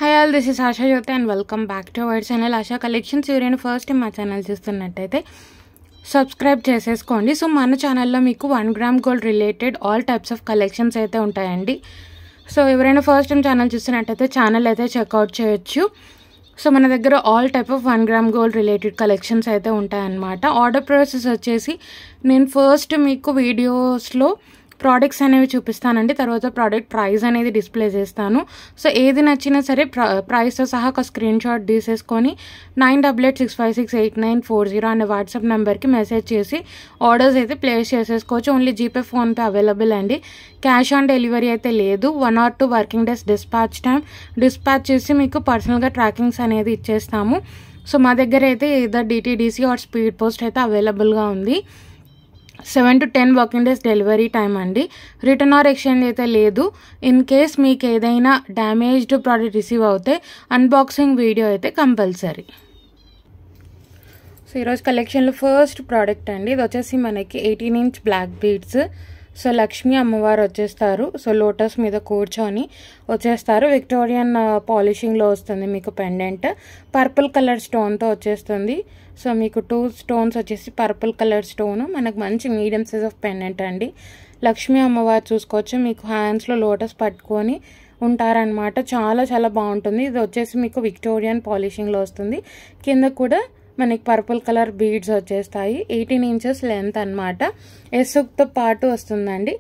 Hi all, this is Asha Jyoti and welcome back to our channel Asha Collections. ఎవరైనా first time మా channel చూస్తున్నట్టయితే subscribe చేసేసుకోండి. So మన ఛానల్లో మీకు 1 gram gold related all types of collections అయితే ఉంటాయండి. సో ఎవరైనా ఫస్ట్ టైం ఛానల్ చూస్తున్నట్టయితే ఛానల్ అయితే చెక్అవుట్ చేయొచ్చు. సో మన దగ్గర all type of 1 gram gold related collections అయితే ఉంటాయన్నమాట. ఆర్డర్ ప్రాసెస్ వచ్చేసి నేను ఫస్ట్ మీకు వీడియోస్లో ప్రోడక్ట్స్ అనేవి చూపిస్తానండి. తర్వాత ప్రోడక్ట్ ప్రైస్ అనేది డిస్ప్లే చేస్తాను. సో ఏది నచ్చినా సరే ప్రైస్తో సహా ఒక స్క్రీన్ షాట్ తీసేసుకొని 9886568940 అనే వాట్సాప్ నెంబర్కి మెసేజ్ చేసి ఆర్డర్స్ అయితే ప్లేస్ చేసేసుకోవచ్చు. ఓన్లీ జీపే, ఫోన్పే అవైలబుల్ అండి. క్యాష్ ఆన్ డెలివరీ అయితే లేదు. 1 or 2 వర్కింగ్ డేస్ డిస్పాచ్ చేసి మీకు పర్సనల్గా ట్రాకింగ్స్ అనేది ఇచ్చేస్తాము. సో మా దగ్గర అయితే ఏదో డిటీడీసీ ఆర్ స్పీడ్ పోస్ట్ అయితే అవైలబుల్గా ఉంది. 7 to 10 working days delivery time అండి. రిటర్న్ ఆర్ ఎక్స్చేంజ్ అయితే లేదు. ఇన్ కేస్ మీకు ఏదైనా డ్యామేజ్డ్ ప్రోడక్ట్ రిసీవ్ అవుతే అన్బాక్సింగ్ వీడియో అయితే కంపల్సరీ. సో ఈరోజు కలెక్షన్లో ఫస్ట్ ప్రోడక్ట్ అండి. ఇది వచ్చేసి మనకి 18-inch black beads. So Lakshmi అమ్మవారు వచ్చేస్తారు. సో లోటస్ మీద కూర్చొని వచ్చేస్తారు. విక్టోరియన్ పాలిషింగ్లో వస్తుంది మీకు పెండెంట్. పర్పుల్ కలర్ స్టోన్తో వచ్చేస్తుంది. సో మీకు 2 స్టోన్స్ వచ్చేసి పర్పుల్ కలర్ స్టోన్. మనకు మంచి మీడియం సైజ్ ఆఫ్ పెండెంట్ అండి. లక్ష్మీ అమ్మవారు చూసుకోవచ్చు. మీకు హ్యాండ్స్లో లోటస్ పట్టుకొని ఉంటారనమాట. చాలా చాలా బాగుంటుంది. ఇది వచ్చేసి మీకు విక్టోరియన్ పాలిషింగ్లో వస్తుంది. కింద కూడా మనకి పర్పుల్ కలర్ బీడ్స్ వచ్చేస్తాయి. 18 inches లెంత్ అనమాట. ఎస్సుక్తో పాటు వస్తుందండి.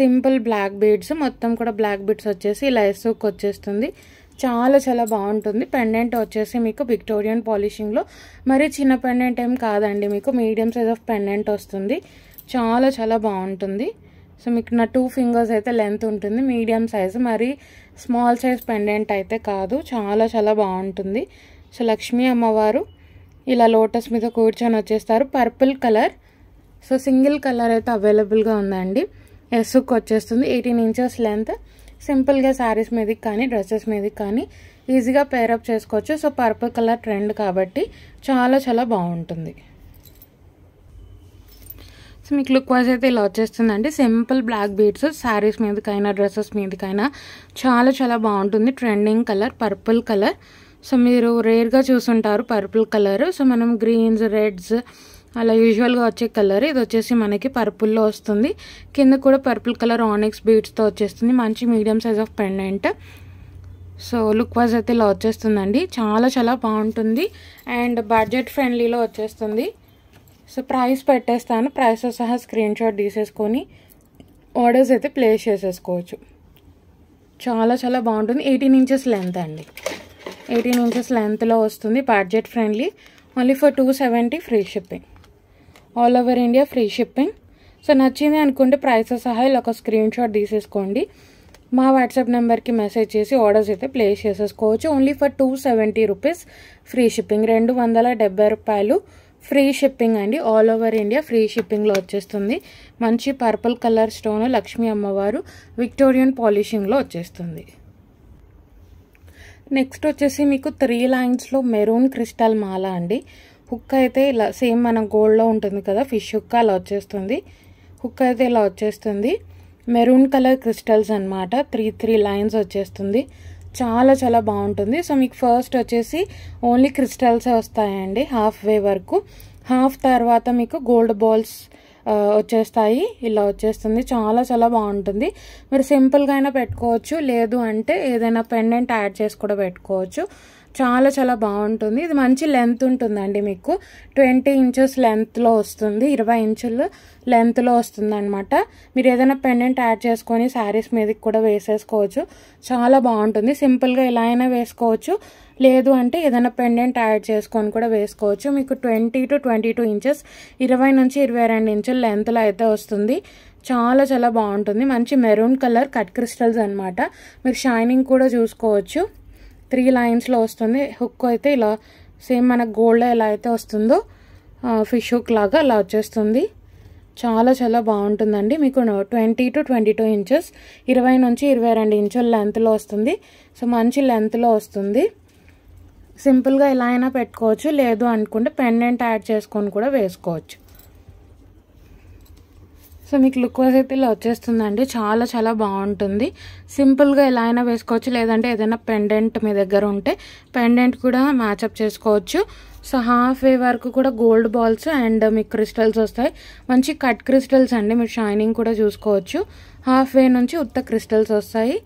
సింపుల్ బ్లాక్ బీడ్స్, మొత్తం కూడా బ్లాక్ బీడ్స్ వచ్చేసి ఇలా ఎస్సుక్ వచ్చేస్తుంది. చాలా చాలా బాగుంటుంది. పెండెంట్ వచ్చేసి మీకు విక్టోరియన్ పాలిషింగ్లో మరి చిన్న పెండెంట్ ఏం కాదండి. మీకు మీడియం సైజ్ ఆఫ్ పెండెంట్ వస్తుంది. చాలా చాలా బాగుంటుంది. సో మీకు నా 2 fingers అయితే లెంత్ ఉంటుంది. మీడియం సైజ్, మరి స్మాల్ సైజ్ పెండెంట్ అయితే కాదు. చాలా చాలా బాగుంటుంది. సో లక్ష్మీ అమ్మవారు ఇలా లోటస్ మీద కూర్చొని వచ్చేస్తారు. Purple colour. So single colour అయితే అవైలబుల్గా ఉందండి. ఎస్సుక్ వచ్చేస్తుంది. 18 inches లెంత్. సింపుల్గా శారీస్ మీదకి కానీ డ్రెస్సెస్ మీదకి కానీ ఈజీగా పేరప్ చేసుకోవచ్చు. సో పర్పుల్ కలర్ ట్రెండ్ కాబట్టి చాలా చాలా బాగుంటుంది. సో మీకు లుక్ వైజ్ అయితే ఇలా వచ్చేస్తుందండి. సింపుల్ బ్లాక్ బీడ్స్ శారీస్ మీదకైనా డ్రెస్సెస్ మీదకైనా చాలా చాలా బాగుంటుంది. Trending colour purple colour. So మీరు రేర్గా చూసుంటారు పర్పుల్ కలర్. సో మనం గ్రీన్స్, రెడ్స్ అలా యూజువల్గా వచ్చే కలర్. ఇది వచ్చేసి మనకి పర్పుల్లో వస్తుంది. కింద కూడా పర్పుల్ కలర్ ఆనిక్స్ బీడ్స్తో వచ్చేస్తుంది. మంచి medium size of pendant. So look wise అయితే ఇలా వచ్చేస్తుందండి. చాలా చాలా బాగుంటుంది అండ్ బడ్జెట్ ఫ్రెండ్లీలో వచ్చేస్తుంది. సో ప్రైస్ పెట్టేస్తాను. ప్రైస్తో సహా స్క్రీన్ షాట్ తీసేసుకొని ఆర్డర్స్ అయితే ప్లేస్ చేసేసుకోవచ్చు. చాలా చాలా బాగుంటుంది. 18 inches లెంత్ అండి. 18 inches లెంత్లో వస్తుంది. Budget friendly. Only for 270 free shipping. All over India free shipping. So నచ్చింది అనుకుంటే ప్రైస్తో సహా ఇలా ఒక స్క్రీన్ షాట్ తీసేసుకోండి. మా వాట్సాప్ నెంబర్కి మెసేజ్ చేసి ఆర్డర్స్ అయితే ప్లేస్ చేసేసుకోవచ్చు. Only for 270 rupees free shipping. 270 రూపాయలు ఫ్రీ షిప్పింగ్ అండి. ఆల్ ఓవర్ ఇండియా ఫ్రీ షిప్పింగ్లో వచ్చేస్తుంది. మంచి పర్పుల్ కలర్ స్టోన్ లక్ష్మీ అమ్మవారు విక్టోరియన్ పాలిషింగ్లో వచ్చేస్తుంది. నెక్స్ట్ వచ్చేసి మీకు 3 lines మెరూన్ క్రిస్టల్ మాల అండి. హుక్ అయితే ఇలా సేమ్ మన గోల్డ్లో ఉంటుంది కదా, ఫిష్ హుక్ అలా వచ్చేస్తుంది. హుక్ అయితే ఇలా వచ్చేస్తుంది. మెరూన్ కలర్ క్రిస్టల్స్ అనమాట. 3 lines వచ్చేస్తుంది. చాలా చాలా బాగుంటుంది. సో మీకు ఫస్ట్ వచ్చేసి ఓన్లీ క్రిస్టల్సే వస్తాయండి హాఫ్ వే వరకు. హాఫ్ తర్వాత మీకు గోల్డ్ బాల్స్ వచ్చేస్తాయి. ఇలా వచ్చేస్తుంది. చాలా చాలా బాగుంటుంది. మీరు సింపుల్గా అయినా పెట్టుకోవచ్చు, లేదు అంటే ఏదైనా పెండెంట్ యాడ్ చేసి కూడా పెట్టుకోవచ్చు. చాలా చాలా బాగుంటుంది. ఇది మంచి లెంత్ ఉంటుందండి. మీకు 20 inches లెంత్లో వస్తుంది. 20 inches లెంత్లో వస్తుంది అనమాట. మీరు ఏదైనా పెండెంట్ యాడ్ చేసుకొని శారీస్ మీదకి కూడా వేసేసుకోవచ్చు. చాలా బాగుంటుంది. సింపుల్గా ఇలా అయినా వేసుకోవచ్చు, లేదు అంటే ఏదైనా పెండెంట్ యాడ్ చేసుకొని కూడా వేసుకోవచ్చు. మీకు 20 to 22 inches 20 నుంచి 22 inches లెంత్లో అయితే వస్తుంది. చాలా చాలా బాగుంటుంది. మంచి మెరూన్ కలర్ కట్ క్రిస్టల్స్ అనమాట. మీరు షైనింగ్ కూడా చూసుకోవచ్చు. 3 linesలో వస్తుంది. హుక్ అయితే ఇలా సేమ్ మన గోల్డ్ ఎలా అయితే వస్తుందో ఫిష్ హుక్ లాగా అలా వచ్చేస్తుంది. చాలా చాలా బాగుంటుందండి. మీకు 20 to 22 inches 20 నుంచి 22 inches లెంత్లో వస్తుంది. సో మంచి లెంత్లో వస్తుంది. సింపుల్గా ఇలా అయినా పెట్టుకోవచ్చు, లేదు అనుకుంటే పెండెంట్ యాడ్ చేసుకొని కూడా వేసుకోవచ్చు. సో మీకు లుక్ వైజ్ అయితే ఇలా వచ్చేస్తుందండి. చాలా చాలా బాగుంటుంది. సింపుల్గా ఎలా అయినా వేసుకోవచ్చు, లేదంటే ఏదైనా పెండెంట్ మీ దగ్గర ఉంటే పెండెంట్ కూడా మ్యాచప్ చేసుకోవచ్చు. సో హాఫ్ వే వరకు కూడా గోల్డ్ బాల్స్ అండ్ మీకు క్రిస్టల్స్ వస్తాయి. మంచి కట్ క్రిస్టల్స్ అండి, మీరు షైనింగ్ కూడా చూసుకోవచ్చు. హాఫ్ వే నుంచి ఉత్త క్రిస్టల్స్ వస్తాయి.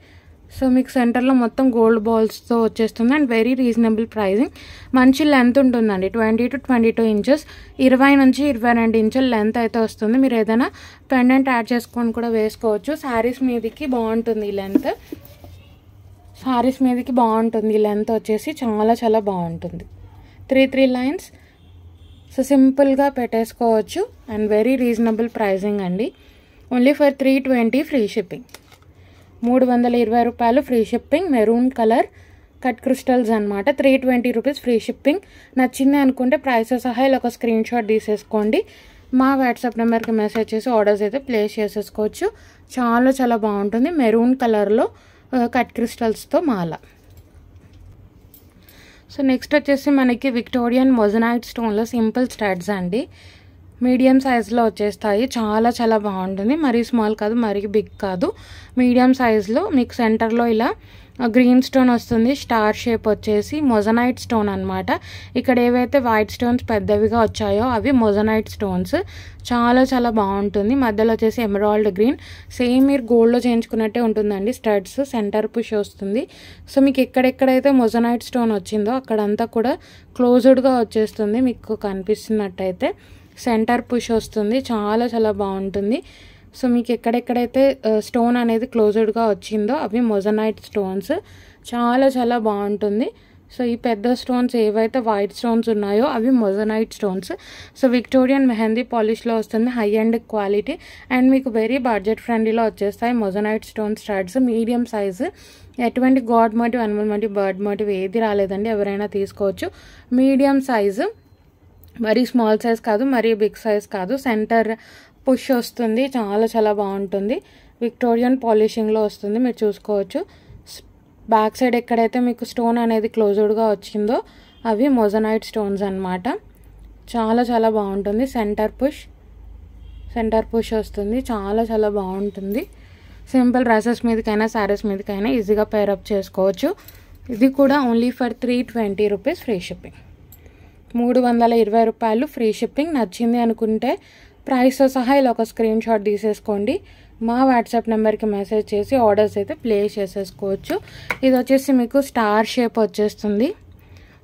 సో మీకు సెంటర్లో మొత్తం గోల్డ్ బాల్స్తో వచ్చేస్తుంది అండ్ వెరీ రీజనబుల్ ప్రైజింగ్. మంచి లెంత్ ఉంటుందండి, 20 to 22 ఇంచెస్, 20 నుంచి 22 ఇంచుల లెంత్ అయితే వస్తుంది. మీరు ఏదైనా పెండెంట్ యాడ్ చేసుకొని కూడా వేసుకోవచ్చు. శారీస్ మీదకి బాగుంటుంది ఈ లెంత్. శారీస్ మీదకి బాగుంటుంది ఈ లెంత్ వచ్చేసి, చాలా చాలా బాగుంటుంది. 3 లైన్స్. సో సింపుల్గా పెట్టేసుకోవచ్చు అండ్ వెరీ రీజనబుల్ ప్రైజింగ్ అండి. Only for 320 free shipping. 320 రూపాయలు free shipping. Maroon colour cut crystals అనమాట. 320 రూపీస్ ఫ్రీ షిప్పింగ్. నచ్చింది అనుకుంటే ప్రైస్ సహా ఇలా ఒక స్క్రీన్ షాట్ తీసేసుకోండి. మా వాట్సాప్ నెంబర్కి మెసేజ్ చేసి ఆర్డర్స్ అయితే ప్లేస్ చేసేసుకోవచ్చు. చాలా చాలా బాగుంటుంది. మెరూన్ కలర్లో కట్ క్రిస్టల్స్తో మాల. సో నెక్స్ట్ వచ్చేసి మనకి విక్టోరియన్ మొజనైట్ స్టోన్లో సింపుల్ స్టడ్స్ అండి. మీడియం సైజులో వచ్చేస్తాయి. చాలా చాలా బాగుంటుంది. మరీ స్మాల్ కాదు, మరీ బిగ్ కాదు, మీడియం సైజులో. మీకు సెంటర్లో ఇలా గ్రీన్ స్టోన్ వస్తుంది. స్టార్ షేప్ వచ్చేసి మొజనైట్ స్టోన్ అనమాట. ఇక్కడ ఏవైతే వైట్ స్టోన్స్ పెద్దవిగా వచ్చాయో అవి మొజనైట్ స్టోన్స్. చాలా చాలా బాగుంటుంది. మధ్యలో వచ్చేసి ఎమరాల్డ్ గ్రీన్, సేమ్ మీరు గోల్డ్లో చేయించుకున్నట్టే ఉంటుందండి. స్టడ్స్ సెంటర్ పుష్ వస్తుంది. సో మీకు ఎక్కడెక్కడైతే మొజనైట్ స్టోన్ వచ్చిందో అక్కడంతా కూడా క్లోజ్డ్గా వచ్చేస్తుంది. మీకు కనిపిస్తున్నట్టయితే సెంటర్ పుష్ వస్తుంది. చాలా చాలా బాగుంటుంది. సో మీకు ఎక్కడెక్కడైతే స్టోన్ అనేది క్లోజ్డ్గా వచ్చిందో అవి మొజనైట్ స్టోన్స్. చాలా చాలా బాగుంటుంది. సో ఈ పెద్ద స్టోన్స్ ఏవైతే వైట్ స్టోన్స్ ఉన్నాయో అవి moissanite stones. So Victorian mehndi పాలిష్లో వస్తుంది. హై అండ్ క్వాలిటీ అండ్ మీకు వెరీ బడ్జెట్ ఫ్రెండ్లీలో వచ్చేస్తాయి moissanite stone studs. Medium size. ఎటువంటి god motive, animal motive, bird motive ఏది రాలేదండి. ఎవరైనా తీసుకోవచ్చు. మీడియం సైజు, మరీ స్మాల్ సైజ్ కాదు, మరీ బిగ్ సైజ్ కాదు. సెంటర్ పుష్ వస్తుంది. చాలా చాలా బాగుంటుంది. విక్టోరియన్ పాలిషింగ్లో వస్తుంది, మీరు చూసుకోవచ్చు. బ్యాక్ సైడ్ ఎక్కడైతే మీకు స్టోన్ అనేది క్లోజ్డ్గా వచ్చిందో అవి మొజనైట్ స్టోన్స్ అనమాట. చాలా చాలా బాగుంటుంది. సెంటర్ పుష్ వస్తుంది. చాలా చాలా బాగుంటుంది. సింపుల్ డ్రెస్సెస్ మీదకైనా శారీస్ మీదకైనా ఈజీగా పేరప్ చేసుకోవచ్చు. ఇది కూడా only for 320 rupees free shipping. 320 రూపాయలు ఫ్రీ షిప్పింగ్. నచ్చింది అనుకుంటే ప్రైస్తో సహా ఇలా ఒక స్క్రీన్ షాట్ తీసేసుకోండి. మా వాట్సాప్ నెంబర్కి మెసేజ్ చేసి ఆర్డర్స్ అయితే ప్లేస్ చేసేసుకోవచ్చు. ఇది వచ్చేసి మీకు స్టార్ షేప్ వచ్చేస్తుంది.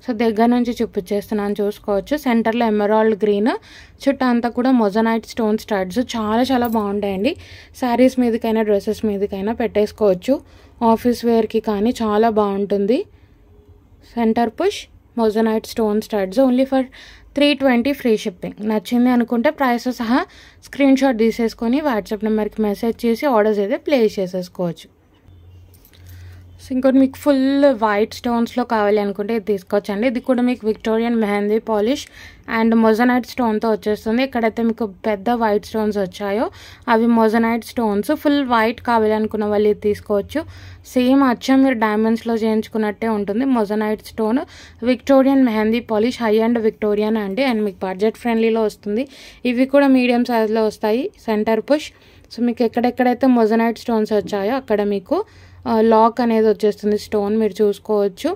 సో దగ్గర నుంచి చూపించేస్తున్నాను, చూసుకోవచ్చు. సెంటర్లో ఎమరాల్డ్ గ్రీన్, చుట్టూ అంతా కూడా మొజనైట్ స్టోన్ స్టడ్స్. చాలా చాలా బాగుంటాయండి. శారీస్ మీదకైనా డ్రెస్సెస్ మీదకైనా పెట్టేసుకోవచ్చు. ఆఫీస్ వేర్కి కానీ చాలా బాగుంటుంది. Centre push moissanite stone studs. Only for 320 free shipping. నచ్చింది అనుకుంటే ప్రైస్ సహా స్క్రీన్ షాట్ తీసేసుకొని వాట్సాప్ నెంబర్కి మెసేజ్ చేసి ఆర్డర్స్ అయితే ప్లేస్ చేసేసుకోవచ్చు. సో ఇంకోటి మీకు ఫుల్ వైట్ స్టోన్స్లో కావాలి అనుకుంటే ఇది తీసుకోవచ్చండి. ఇది కూడా మీకు Victorian mehndi polish and moissanite స్టోన్తో వచ్చేస్తుంది. ఎక్కడైతే మీకు పెద్ద వైట్ స్టోన్స్ వచ్చాయో అవి మొజనైట్ స్టోన్స్. ఫుల్ వైట్ కావాలి అనుకున్న వాళ్ళు ఇది తీసుకోవచ్చు. సేమ్ అచ్చం మీరు డైమండ్స్లో చేయించుకున్నట్టే ఉంటుంది. Moissanite stone, Victorian mehndi polish, high end Victorian అండి. అండ్ మీకు బడ్జెట్ ఫ్రెండ్లీలో వస్తుంది. ఇవి కూడా మీడియం సైజులో వస్తాయి. Centre push. సో మీకు ఎక్కడెక్కడైతే మొజనైట్ స్టోన్స్ వచ్చాయో అక్కడ మీకు లాక్ అనేది వచ్చేస్తుంది స్టోన్, మీరు చూసుకోవచ్చు.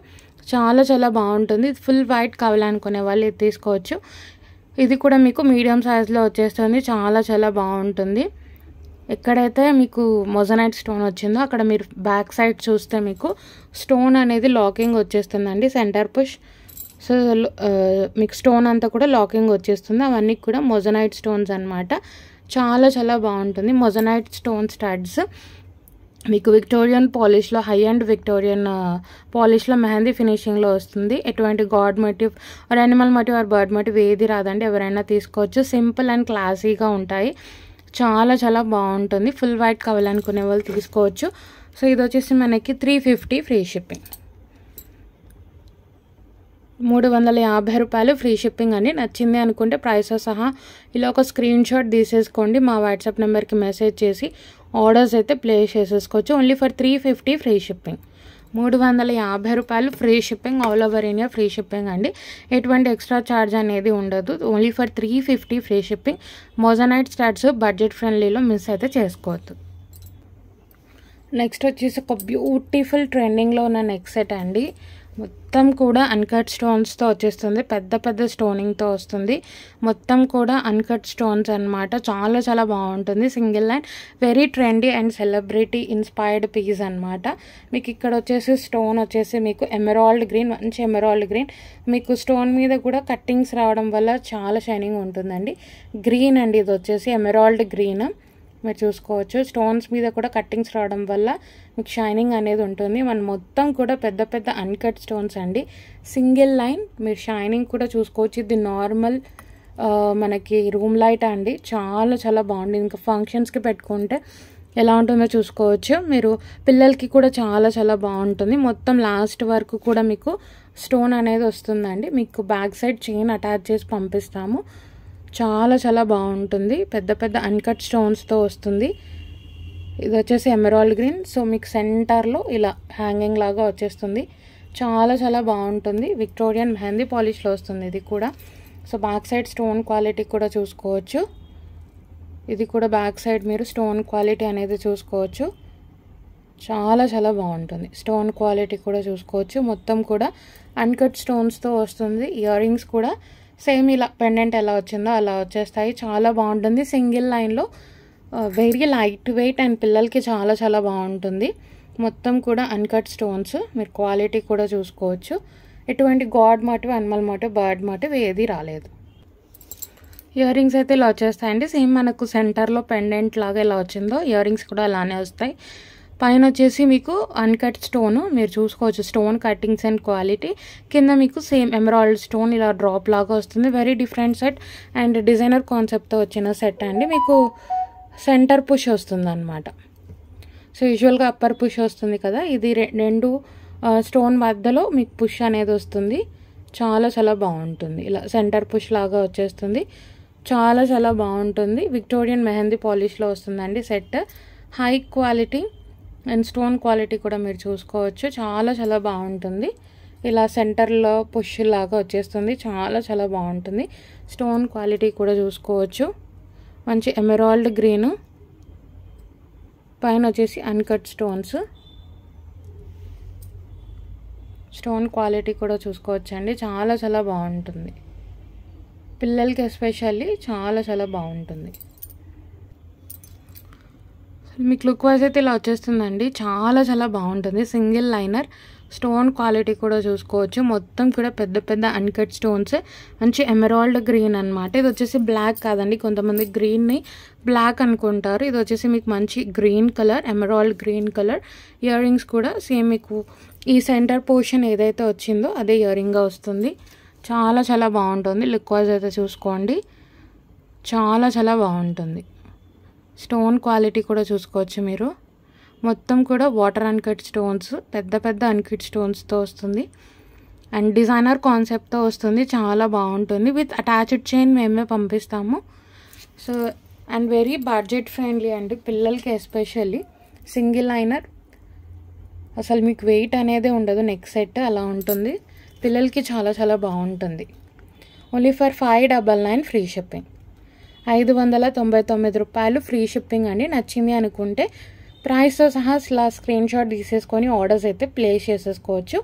చాలా చాలా బాగుంటుంది. ఫుల్ వైట్ కావాలనుకునే వాళ్ళు ఇది తీసుకోవచ్చు. ఇది కూడా మీకు మీడియం సైజులో వచ్చేస్తుంది. చాలా చాలా బాగుంటుంది. ఎక్కడైతే మీకు మొజనైట్ స్టోన్ వచ్చిందో అక్కడ మీరు బ్యాక్ సైడ్ చూస్తే మీకు స్టోన్ అనేది లాకింగ్ వచ్చేస్తుందండి. Centre push. సో మీకు స్టోన్ అంతా కూడా లాకింగ్ వచ్చేస్తుంది. అవన్నీ కూడా మొజనైట్ స్టోన్స్ అనమాట. చాలా చాలా బాగుంటుంది. మొజనైట్ స్టోన్ స్టడ్స్ మీకు విక్టోరియన్ పాలిష్లో, హై అండ్ విక్టోరియన్ పాలిష్లో మెహందీ ఫినిషింగ్లో వస్తుంది. ఎటువంటి god motif or animal motif or bird motive ఏది రాదండి. ఎవరైనా తీసుకోవచ్చు. సింపుల్ అండ్ క్లాసీగా ఉంటాయి. చాలా చాలా బాగుంటుంది. ఫుల్ వైట్ కావాలనుకునే వాళ్ళు తీసుకోవచ్చు. సో ఇది వచ్చేసి మనకి 350 ఫ్రీ షిప్పింగ్. 350 రూపాయలు ఫ్రీ షిప్పింగ్ అండి. నచ్చింది అనుకుంటే ప్రైస్ సహా ఇలా ఒక స్క్రీన్ షాట్ తీసేసుకోండి. మా వాట్సాప్ నెంబర్కి మెసేజ్ చేసి ఆర్డర్స్ అయితే ప్లేస్ చేసేసుకోవచ్చు. Only for 350 free shipping. 350 రూపాయలు free shipping, all over India free shipping అండి. ఎటువంటి ఎక్స్ట్రా ఛార్జ్ అనేది ఉండదు. Only for 350 free shipping. Moissanite starts budget ఫ్రెండ్లీలో మిస్ అయితే చేసుకోవద్దు. నెక్స్ట్ వచ్చేసి ఒక బ్యూటిఫుల్ ట్రెండింగ్లో ఉన్న నెక్ సెట్ అండి. మొత్తం కూడా అన్కట్ స్టోన్స్తో వచ్చేస్తుంది, పెద్ద పెద్ద స్టోనింగ్తో వస్తుంది. మొత్తం కూడా అన్కట్ స్టోన్స్ అనమాట. చాలా చాలా బాగుంటుంది. Single line, very trendy and celebrity inspired piece అనమాట. మీకు ఇక్కడ వచ్చేసి స్టోన్ వచ్చేసి మీకు ఎమరాల్డ్ గ్రీన్, మంచి ఎమరాల్డ్ గ్రీన్. మీకు స్టోన్ మీద కూడా కట్టింగ్స్ రావడం వల్ల చాలా షైనింగ్ ఉంటుందండి. గ్రీన్ అండి, ఇది వచ్చేసి ఎమరాల్డ్ గ్రీన్. మీరు చూసుకోవచ్చు స్టోన్స్ మీద కూడా కట్టింగ్స్ రావడం వల్ల మీకు షైనింగ్ అనేది ఉంటుంది. మన మొత్తం కూడా పెద్ద పెద్ద అన్కట్ స్టోన్స్ అండి. సింగిల్ లైన్, మీరు షైనింగ్ కూడా చూసుకోవచ్చు. ఇది నార్మల్ మనకి రూమ్ లైట్ అండి. చాలా చాలా బాగుంది. ఇంకా ఫంక్షన్స్కి పెట్టుకుంటే ఎలా ఉంటుందో చూసుకోవచ్చు. మీరు పిల్లలకి కూడా చాలా చాలా బాగుంటుంది. మొత్తం లాస్ట్ వరకు కూడా మీకు స్టోన్ అనేది వస్తుందండి. మీకు బ్యాక్ సైడ్ చైన్ అటాచ్ చేసి పంపిస్తాము. చాలా చాలా బాగుంటుంది. పెద్ద పెద్ద అన్కట్ స్టోన్స్తో వస్తుంది. ఇది వచ్చేసి ఎమరాల్డ్ గ్రీన్. సో మీకు సెంటర్లో ఇలా హ్యాంగింగ్ లాగా వచ్చేస్తుంది. చాలా చాలా బాగుంటుంది. విక్టోరియన్ మెహందీ పాలిష్లో వస్తుంది ఇది కూడా. So back side stone quality కూడా చూసుకోవచ్చు. ఇది కూడా బ్యాక్ సైడ్ మీరు స్టోన్ క్వాలిటీ అనేది చూసుకోవచ్చు. చాలా చాలా బాగుంటుంది. స్టోన్ క్వాలిటీ కూడా చూసుకోవచ్చు. మొత్తం కూడా అన్కట్ స్టోన్స్తో వస్తుంది. ఇయర్ రింగ్స్ కూడా సేమ్ ఇలా పెండెంట్ ఎలా వచ్చిందో అలా వచ్చేస్తాయి. చాలా బాగుంటుంది. సింగిల్ లైన్లో వెరీ లైట్ వెయిట్ అండ్ పిల్లలకి చాలా చాలా బాగుంటుంది. మొత్తం కూడా అన్కట్ స్టోన్స్. మీరు క్వాలిటీ కూడా చూసుకోవచ్చు. ఎటువంటి god motive, animal motive, bird motive ఏది రాలేదు. ఇయర్ రింగ్స్ అయితే ఇలా వచ్చేస్తాయండి. సేమ్ మనకు సెంటర్లో పెండెంట్ లాగా ఎలా వచ్చిందో ఇయర్ రింగ్స్ కూడా అలానే వస్తాయి. పైన వచ్చేసి మీకు అన్కట్ స్టోన్ మీరు చూసుకోవచ్చు. Stone cuttings and quality. కింద మీకు సేమ్ ఎమరాల్డ్ స్టోన్ ఇలా డ్రాప్ లాగా వస్తుంది. Very different set and designer కాన్సెప్ట్తో వచ్చిన సెట్ అండి. మీకు సెంటర్ పుష్ వస్తుంది అనమాట. సో యూజువల్గా అప్పర్ పుష్ వస్తుంది కదా, ఇది రెండు స్టోన్ మధ్యలో మీకు పుష్ అనేది వస్తుంది. చాలా చాలా బాగుంటుంది. ఇలా సెంటర్ పుష్ లాగా వచ్చేస్తుంది. చాలా చాలా బాగుంటుంది. విక్టోరియన్ మెహందీ పాలిష్లో వస్తుందండి set. High quality and stone quality కూడా మీరు చూసుకోవచ్చు. చాలా చాలా బాగుంటుంది. ఇలా సెంటర్లో పుష్ లాగా వచ్చేస్తుంది. చాలా చాలా బాగుంటుంది. స్టోన్ క్వాలిటీ కూడా చూసుకోవచ్చు. మంచి ఎమరాల్డ్ గ్రీన్, పైన వచ్చేసి అన్కట్ స్టోన్స్. స్టోన్ క్వాలిటీ కూడా చూసుకోవచ్చు అండి. చాలా చాలా బాగుంటుంది. పిల్లలకి ఎస్పెషల్లీ చాలా చాలా బాగుంటుంది. మీకు లుక్ వైజ్ అయితే ఇలా వచ్చేస్తుందండి. చాలా చాలా బాగుంటుంది. సింగిల్ లైనర్, స్టోన్ క్వాలిటీ కూడా చూసుకోవచ్చు. మొత్తం కూడా పెద్ద పెద్ద అన్కట్ స్టోన్స్. మంచి ఎమరాల్డ్ గ్రీన్ అనమాట. ఇది వచ్చేసి బ్లాక్ కాదండి, కొంతమంది గ్రీన్ని బ్లాక్ అనుకుంటారు. ఇది వచ్చేసి మీకు మంచి green colour, emerald green colour. Ear rings కూడా సేమ్ మీకు ఈ సెంటర్ పోర్షన్ ఏదైతే వచ్చిందో అదే ఇయర్ రింగ్గా వస్తుంది. చాలా చాలా బాగుంటుంది. లుక్ వైజ్ అయితే చూసుకోండి. చాలా చాలా బాగుంటుంది. స్టోన్ క్వాలిటీ కూడా చూసుకోవచ్చు మీరు. మొత్తం కూడా వాటర్ అన్కట్ స్టోన్స్, పెద్ద పెద్ద అన్కట్ స్టోన్స్తో వస్తుంది అండ్ డిజైనర్ కాన్సెప్ట్తో వస్తుంది. చాలా బాగుంటుంది. విత్ అటాచ్డ్ చైన్ మేమే పంపిస్తాము. So and very budget friendly అండి. పిల్లలకి ఎస్పెషల్లీ సింగిల్ లైనర్, అసలు మీకు వెయిట్ అనేది ఉండదు. నెక్ సెట్ అలా ఉంటుంది. పిల్లలకి చాలా చాలా బాగుంటుంది. Only for 599 free shipping. 599 రూపాయలు ఫ్రీ షిప్పింగ్ అండి. నచ్చింది అనుకుంటే ప్రైస్తో సహా స్క్రీన్ షాట్ తీసేసుకొని ఆర్డర్స్ అయితే ప్లేస్ చేసేసుకోవచ్చు.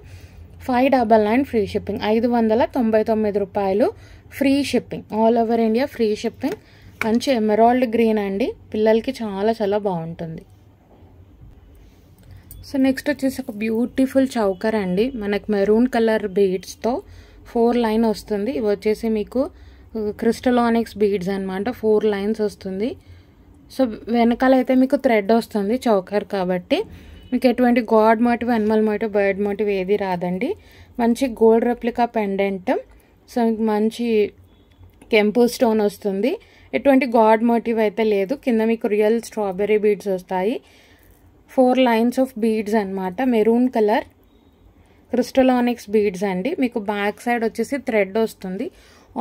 599 ఫ్రీ షిప్పింగ్. 599 రూపాయలు free shipping, all over India free shipping. మంచి ఎమరాల్డ్ గ్రీన్ అండి. పిల్లలకి చాలా చాలా బాగుంటుంది. సో నెక్స్ట్ వచ్చేసి ఒక బ్యూటిఫుల్ చౌకర్ అండి. మనకు మెరూన్ కలర్ బీడ్స్తో 4 లైన్ వస్తుంది. ఇవి వచ్చేసి మీకు క్రిస్టలానిక్స్ బీడ్స్ అనమాట. 4 లైన్స్ వస్తుంది. సో వెనకాల అయితే మీకు థ్రెడ్ వస్తుంది చౌకర్ కాబట్టి. మీకు ఎటువంటి god motive, animal motive, bird motive ఏది రాదండి. మంచి గోల్డ్ రెప్లికా పెండెంట్. సో మీకు మంచి కెంపు స్టోన్ వస్తుంది. ఎటువంటి గాడ్ మోటివ్ అయితే లేదు. కింద మీకు రియల్ స్ట్రాబెర్రీ బీడ్స్ వస్తాయి. 4 లైన్స్ ఆఫ్ బీడ్స్ అనమాట. మెరూన్ కలర్ క్రిస్టలానిక్స్ బీడ్స్ అండి. మీకు బ్యాక్ సైడ్ వచ్చేసి థ్రెడ్ వస్తుంది.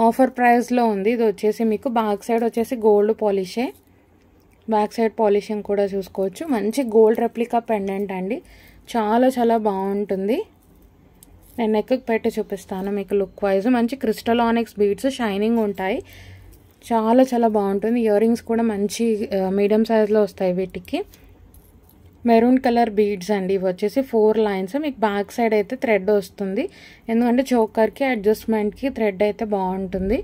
ఆఫర్ ప్రైస్లో ఉంది. ఇది వచ్చేసి మీకు బ్యాక్ సైడ్ వచ్చేసి గోల్డ్ పాలిషే. బ్యాక్ సైడ్ పాలిషింగ్ కూడా చూసుకోవచ్చు. మంచి గోల్డ్ రెప్లికా పెండెంట్ అండి. చాలా చాలా బాగుంటుంది. నేను నెక్కి పెట్టి చూపిస్తాను మీకు లుక్ వైజ్. మంచి క్రిస్టల్ ఆనిక్స్ బీడ్స్ షైనింగ్ ఉంటాయి. చాలా చాలా బాగుంటుంది. ఇయర్ రింగ్స్ కూడా మంచి మీడియం సైజ్లో వస్తాయి వీటికి. మెరూన్ కలర్ బీడ్స్ అండి. ఇవి వచ్చేసి 4 లైన్స్. మీకు బ్యాక్ సైడ్ అయితే థ్రెడ్ వస్తుంది, ఎందుకంటే చోకర్కి అడ్జస్ట్మెంట్కి థ్రెడ్ అయితే బాగుంటుంది.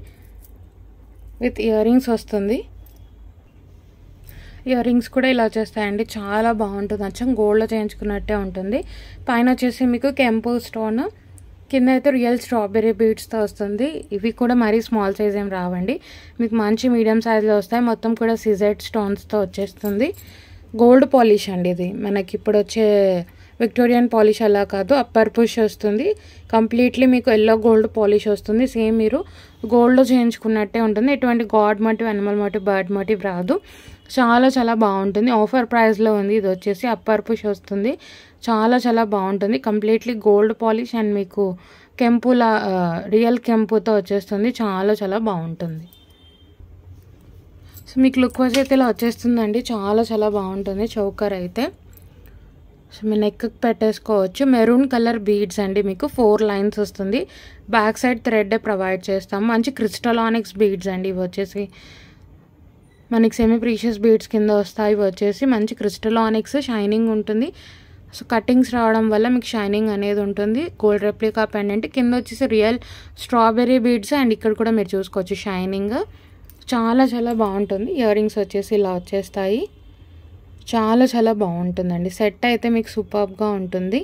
విత్ ఇయర్ రింగ్స్ వస్తుంది. ఇయర్ రింగ్స్ కూడా ఇలా వచ్చేస్తాయండి. చాలా బాగుంటుంది. అచ్చం గోల్డ్లో చేయించుకున్నట్టే ఉంటుంది. పైన వచ్చేసి మీకు కెంపు స్టోన్, కింద అయితే రియల్ స్ట్రాబెర్రీ బీడ్స్తో వస్తుంది. ఇవి కూడా మరీ స్మాల్ సైజ్ ఏం రావండి, మీకు మంచి మీడియం సైజ్లో వస్తాయి. మొత్తం కూడా సిజెడ్ స్టోన్స్తో వచ్చేస్తుంది. గోల్డ్ పాలిష్ అండి ఇది. మనకి ఇప్పుడు వచ్చే విక్టోరియన్ పాలిష్ అలా కాదు, అప్పర్ పుష్ వస్తుంది. కంప్లీట్లీ మీకు ఎల్లో గోల్డ్ పాలిష్ వస్తుంది. సేమ్ మీరు గోల్డ్లో చేయించుకున్నట్టే ఉంటుంది. ఎటువంటి god motive, animal motive, bird motive రాదు. చాలా చాలా బాగుంటుంది. ఆఫర్ ప్రైస్లో ఉంది. ఇది వచ్చేసి అప్పర్ పుష్ వస్తుంది. చాలా చాలా బాగుంటుంది. కంప్లీట్లీ గోల్డ్ పాలిష్ అండ్ మీకు కెంపులా రియల్ కెంపుతో వచ్చేస్తుంది. చాలా చాలా బాగుంటుంది. సో మీకు లుక్ వైజ్ అయితే ఇలా వచ్చేస్తుందండి. చాలా చాలా బాగుంటుంది. చౌకర్ అయితే సో మీ నెక్కి పెట్టేసుకోవచ్చు. మెరూన్ కలర్ బీడ్స్ అండి. మీకు 4 లైన్స్ వస్తుంది. బ్యాక్ సైడ్ థ్రెడ్ ప్రొవైడ్ చేస్తాము. మంచి క్రిస్టల్ ఆనిక్స్ బీడ్స్ అండి. ఇవి వచ్చేసి మనకి సెమీ ప్రీషియస్ బీడ్స్ కింద వస్తాయి. ఇవి వచ్చేసి మంచి క్రిస్టల్ ఆనిక్స్, షైనింగ్ ఉంటుంది. సో కటింగ్స్ రావడం వల్ల మీకు షైనింగ్ అనేది ఉంటుంది. గోల్డ్ రెప్లికా పెండెంట్ కింద వచ్చేసి రియల్ స్ట్రాబెర్రీ బీడ్స్ అండ్ ఇక్కడ కూడా మీరు చూసుకోవచ్చు షైనింగ్. చాలా చాలా బాగుంటుంది. ఇయర్ రింగ్స్ వచ్చేసి ఇలా వచ్చేస్తాయి. చాలా చాలా బాగుంటుందండి. సెట్ అయితే మీకు సూపర్గా ఉంటుంది.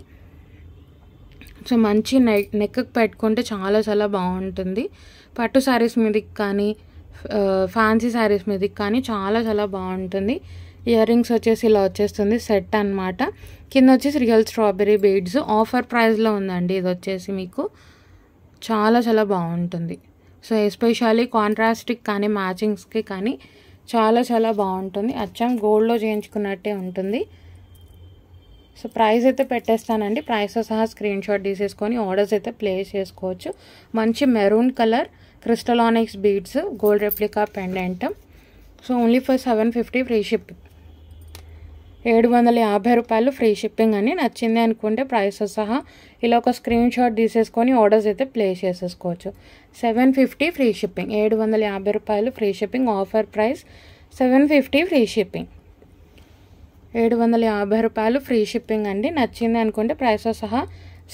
సో మంచి నెక్కి పెట్టుకుంటే చాలా చాలా బాగుంటుంది. పట్టు శారీస్ మీదకి కానీ ఫ్యాన్సీ శారీస్ మీదకి కానీ చాలా చాలా బాగుంటుంది. ఇయర్ రింగ్స్ వచ్చేసి ఇలా వచ్చేస్తుంది. సెట్ అనమాట. కింద వచ్చేసి రియల్ స్ట్రాబెర్రీ బీడ్స్. ఆఫర్ ప్రైస్లో ఉందండి. ఇది వచ్చేసి మీకు చాలా చాలా బాగుంటుంది. సో ఎస్పెషల్లీ కాంట్రాస్ట్కి కానీ మ్యాచింగ్స్కి కానీ చాలా చాలా బాగుంటుంది. అచ్చం గోల్డ్లో చేయించుకున్నట్టే ఉంటుంది. సో ప్రైస్ అయితే పెట్టేస్తానండి. ప్రైస్తో సహా స్క్రీన్ షాట్ తీసేసుకొని ఆర్డర్స్ అయితే ప్లేస్ చేసుకోవచ్చు. మంచి maroon colour crystal onyx beads, gold replica pendant. So only for 750 free shipping. 750 రూపాయలు ఫ్రీ షిప్పింగ్ అని. నచ్చింది అనుకుంటే ప్రైస్తో సహా ఇలా ఒక స్క్రీన్ షాట్ తీసేసుకొని ఆర్డర్స్ అయితే ప్లేస్ చేసేసుకోవచ్చు. 750 ఫ్రీ షిప్పింగ్. 750 రూపాయలు free shipping. Offer price 750 free shipping. 750 రూపాయలు ఫ్రీ షిప్పింగ్ అండి. నచ్చింది అనుకుంటే ప్రైస్తో సహా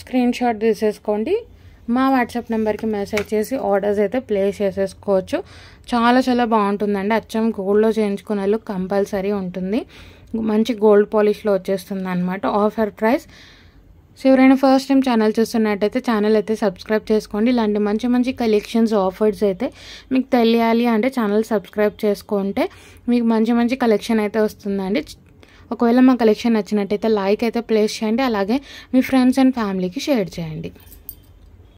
స్క్రీన్ షాట్ తీసేసుకోండి. మా వాట్సాప్ నెంబర్కి మెసేజ్ చేసి ఆర్డర్స్ అయితే ప్లేస్ చేసేసుకోవచ్చు. చాలా చాలా బాగుంటుందండి. అచ్చం గోల్డ్లో చేయించుకునే లుక్ కంపల్సరీ ఉంటుంది. మంచి గోల్డ్ పాలిష్లో వచ్చేస్తుంది అనమాట. Offer price. సో ఎవరైనా ఫస్ట్ టైం ఛానల్ చూస్తున్నట్టయితే ఛానల్ అయితే సబ్స్క్రైబ్ చేసుకోండి. ఇలాంటి మంచి మంచి కలెక్షన్స్, ఆఫర్స్ అయితే మీకు తెలియాలి అంటే ఛానల్ సబ్స్క్రైబ్ చేసుకుంటే మీకు మంచి మంచి కలెక్షన్ అయితే వస్తుందండి. ఒకవేళ మా కలెక్షన్ నచ్చినట్టయితే లైక్ అయితే ప్లేస్ చేయండి. అలాగే మీ ఫ్రెండ్స్ అండ్ ఫ్యామిలీకి షేర్ చేయండి.